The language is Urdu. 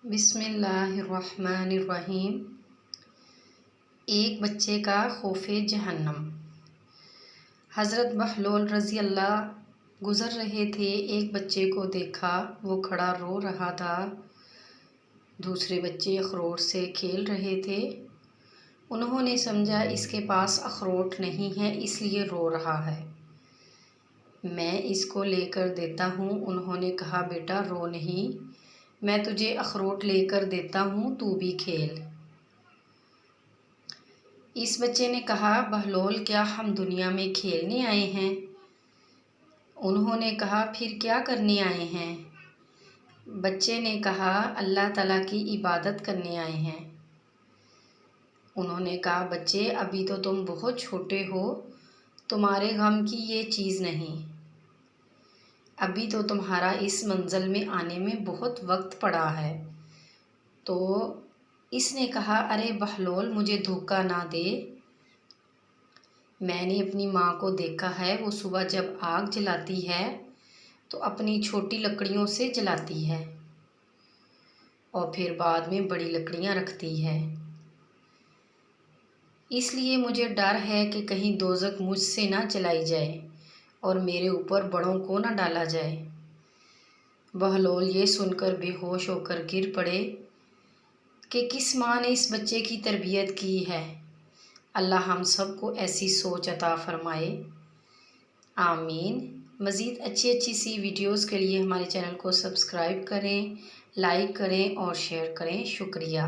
بسم اللہ الرحمن الرحیم۔ ایک بچے کا خوف جہنم۔ حضرت بہلول رضی اللہ گزر رہے تھے، ایک بچے کو دیکھا، وہ کھڑا رو رہا تھا۔ دوسرے بچے اخروٹ سے کھیل رہے تھے۔ انہوں نے سمجھا اس کے پاس اخروٹ نہیں ہے اس لیے رو رہا ہے، میں اس کو لے کر دیتا ہوں۔ انہوں نے کہا بیٹا رو نہیں، میں تجھے اخروٹ لے کر دیتا ہوں، تو بھی کھیل۔ اس بچے نے کہا بہلول کیا ہم دنیا میں کھیلنے آئے ہیں؟ انہوں نے کہا پھر کیا کرنے آئے ہیں؟ بچے نے کہا اللہ تعالیٰ کی عبادت کرنے آئے ہیں۔ انہوں نے کہا بچے ابھی تو تم بہت چھوٹے ہو، تمہارے غم کی یہ چیز نہیں، ابھی تو تمہارا اس منزل میں آنے میں بہت وقت پڑا ہے۔ تو اس نے کہا ارے بہلول مجھے دھوکہ نہ دے، میں نے اپنی ماں کو دیکھا ہے، وہ صبح جب آگ جلاتی ہے تو اپنی چھوٹی لکڑیوں سے جلاتی ہے اور پھر بعد میں بڑی لکڑیاں رکھتی ہے، اس لیے مجھے ڈر ہے کہ کہیں دوزخ مجھ سے نہ جلائی جائے اور میرے اوپر بڑوں کو نہ ڈالا جائے۔ بہلول یہ سن کر بے ہوش ہو کر گر پڑے کہ کس ماں نے اس بچے کی تربیت کی ہے۔ اللہ ہم سب کو ایسی سوچ عطا فرمائے، آمین۔ مزید اچھی سی ویڈیوز کے لیے ہمارے چینل کو سبسکرائب کریں، لائک کریں اور شیئر کریں۔ شکریہ۔